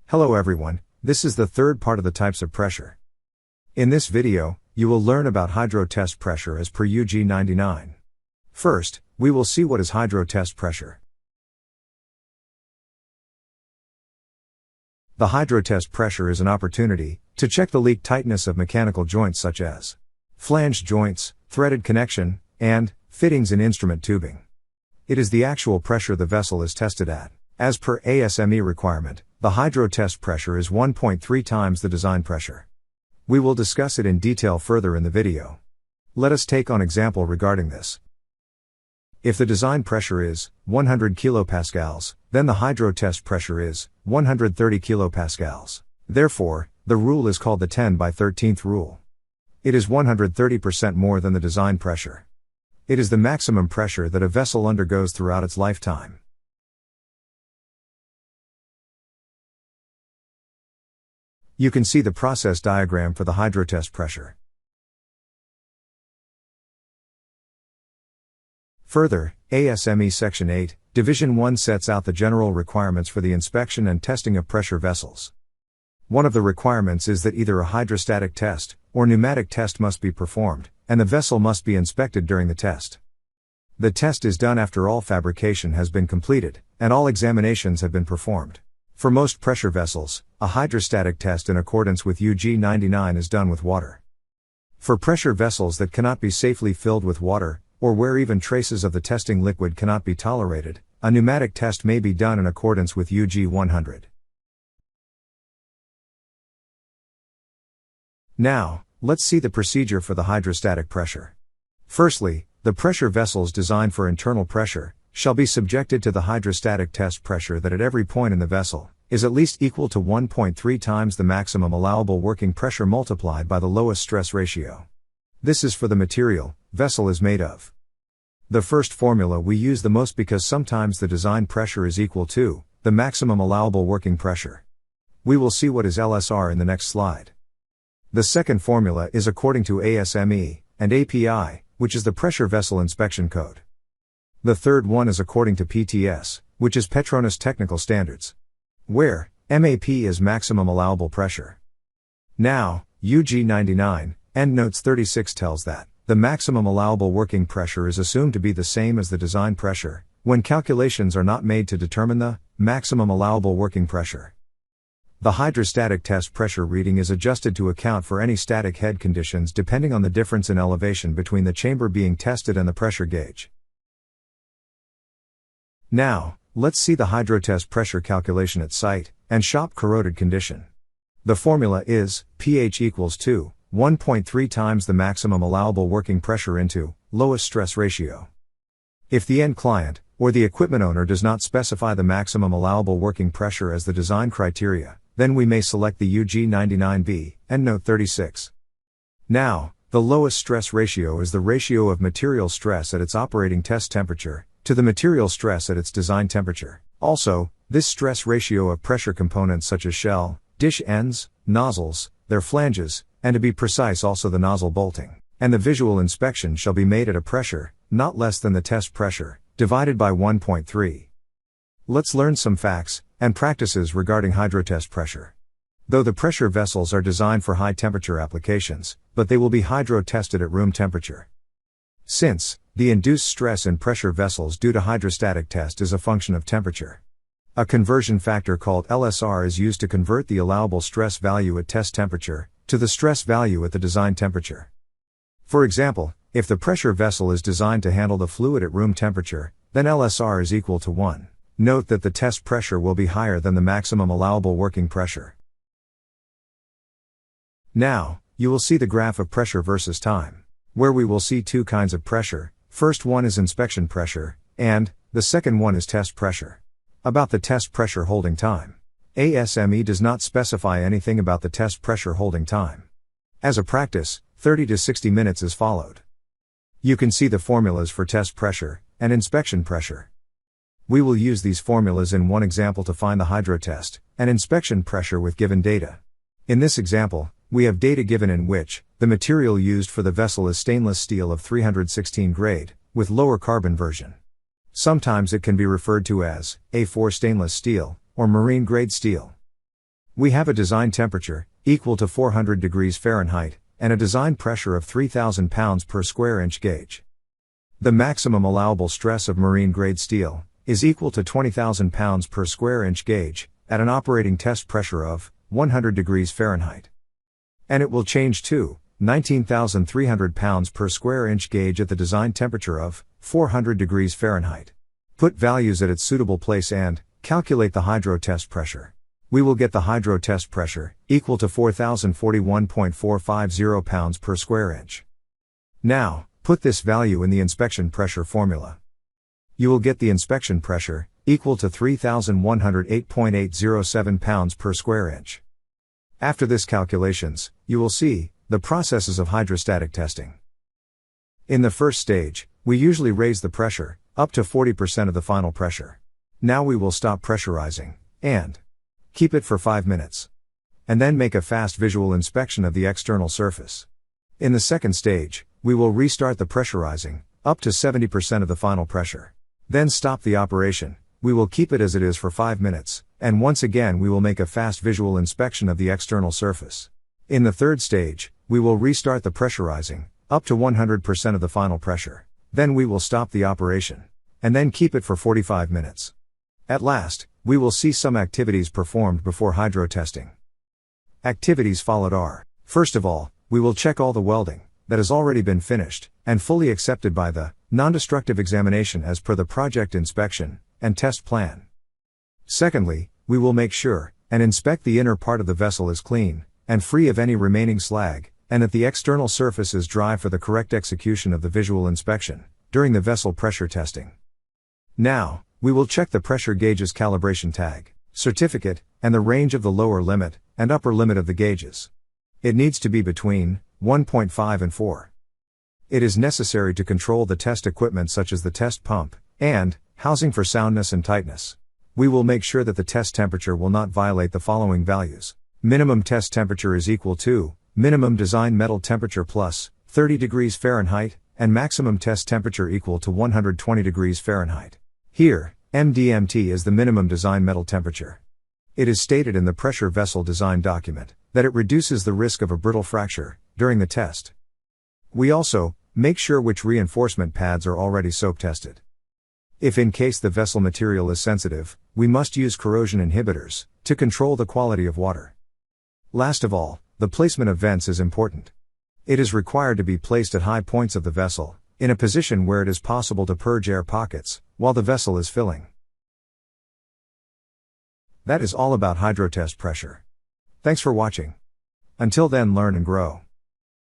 Hello everyone, this is the third part of the types of pressure. In this video, you will learn about hydro test pressure as per UG 99. First, we will see what is hydro test pressure. The hydro test pressure is an opportunity to check the leak tightness of mechanical joints such as flange joints, threaded connection, and fittings in instrument tubing. It is the actual pressure the vessel is tested at. As per ASME requirement, the hydro test pressure is 1.3 times the design pressure. We will discuss it in detail further in the video. Let us take an example regarding this. If the design pressure is 100 kilopascals, then the hydro test pressure is 130 kilopascals. Therefore, the rule is called the 10 by 13th rule. It is 130% more than the design pressure. It is the maximum pressure that a vessel undergoes throughout its lifetime. You can see the process diagram for the hydro test pressure. Further, ASME Section 8, Division 1 sets out the general requirements for the inspection and testing of pressure vessels. One of the requirements is that either a hydrostatic test or pneumatic test must be performed, and the vessel must be inspected during the test. The test is done after all fabrication has been completed, and all examinations have been performed. For most pressure vessels, a hydrostatic test in accordance with UG 99 is done with water. For pressure vessels that cannot be safely filled with water, or where even traces of the testing liquid cannot be tolerated, a pneumatic test may be done in accordance with UG 100. Now, let's see the procedure for the hydrostatic pressure. Firstly, the pressure vessels designed for internal pressure shall be subjected to the hydrostatic test pressure that at every point in the vessel is at least equal to 1.3 times the maximum allowable working pressure multiplied by the lowest stress ratio. This is for the material vessel is made of. The first formula we use the most because sometimes the design pressure is equal to the maximum allowable working pressure. We will see what is LSR in the next slide. The second formula is according to ASME and API, which is the pressure vessel inspection code. The third one is according to PTS, which is Petronas Technical Standards, where MAP is maximum allowable pressure. Now, UG 99, Endnotes 36 tells that the maximum allowable working pressure is assumed to be the same as the design pressure, when calculations are not made to determine the maximum allowable working pressure. The hydrostatic test pressure reading is adjusted to account for any static head conditions depending on the difference in elevation between the chamber being tested and the pressure gauge. Now, let's see the hydro test pressure calculation at site and shop corroded condition. The formula is pH equals to 1.3 times the maximum allowable working pressure into lowest stress ratio. If the end client or the equipment owner does not specify the maximum allowable working pressure as the design criteria, then we may select the UG 99B, Endnote 36. Now, the lowest stress ratio is the ratio of material stress at its operating test temperature to the material stress at its design temperature. Also, this stress ratio of pressure components such as shell, dish ends, nozzles, their flanges, and to be precise also the nozzle bolting, and the visual inspection shall be made at a pressure, not less than the test pressure, divided by 1.3. Let's learn some facts and practices regarding hydrotest pressure. Though the pressure vessels are designed for high temperature applications, but they will be hydro tested at room temperature. Since the induced stress in pressure vessels due to hydrostatic test is a function of temperature, a conversion factor called LSR is used to convert the allowable stress value at test temperature to the stress value at the design temperature. For example, if the pressure vessel is designed to handle the fluid at room temperature, then LSR is equal to 1. Note that the test pressure will be higher than the maximum allowable working pressure. Now, you will see the graph of pressure versus time, where we will see two kinds of pressure. First one is inspection pressure, and the second one is test pressure. About the test pressure holding time. ASME does not specify anything about the test pressure holding time. As a practice, 30 to 60 minutes is followed. You can see the formulas for test pressure and inspection pressure. We will use these formulas in one example to find the hydro test and inspection pressure with given data. In this example, we have data given in which the material used for the vessel is stainless steel of 316 grade, with lower carbon version. Sometimes it can be referred to as A4 stainless steel or marine grade steel. We have a design temperature, equal to 400 degrees Fahrenheit, and a design pressure of 3,000 pounds per square inch gauge. The maximum allowable stress of marine-grade steel is equal to 20,000 pounds per square inch gauge, at an operating test pressure of 100 degrees Fahrenheit. And it will change to 19,300 pounds per square inch gauge at the design temperature of 400 degrees Fahrenheit. Put values at its suitable place and calculate the hydro test pressure. We will get the hydro test pressure, equal to 4,041.450 pounds per square inch. Now, put this value in the inspection pressure formula. You will get the inspection pressure, equal to 3,108.807 pounds per square inch. After this calculations, you will see the processes of hydrostatic testing. In the first stage, we usually raise the pressure up to 40% of the final pressure. Now we will stop pressurizing and keep it for 5 minutes. And then make a fast visual inspection of the external surface. In the second stage, we will restart the pressurizing up to 70% of the final pressure. Then stop the operation. We will keep it as it is for 5 minutes, and once again we will make a fast visual inspection of the external surface. In the third stage, we will restart the pressurizing up to 100% of the final pressure. Then we will stop the operation, and then keep it for 45 minutes. At last, we will see some activities performed before hydro testing. Activities followed are: first of all, we will check all the welding that has already been finished and fully accepted by the non-destructive examination as per the project inspection and test plan. Secondly, we will make sure and inspect the inner part of the vessel is clean and free of any remaining slag, and that the external surface is dry for the correct execution of the visual inspection during the vessel pressure testing. Now, we will check the pressure gauge's calibration tag, certificate, and the range of the lower limit and upper limit of the gauges. It needs to be between 1.5 and 4. It is necessary to control the test equipment such as the test pump and housing for soundness and tightness. We will make sure that the test temperature will not violate the following values. Minimum test temperature is equal to minimum design metal temperature plus 30 degrees Fahrenheit, and maximum test temperature equal to 120 degrees Fahrenheit. Here, MDMT is the minimum design metal temperature. It is stated in the pressure vessel design document that it reduces the risk of a brittle fracture during the test. We also make sure which reinforcement pads are already soak tested. If in case the vessel material is sensitive, we must use corrosion inhibitors to control the quality of water. Last of all, the placement of vents is important. It is required to be placed at high points of the vessel, in a position where it is possible to purge air pockets while the vessel is filling. That is all about hydrotest pressure. Thanks for watching. Until then, learn and grow.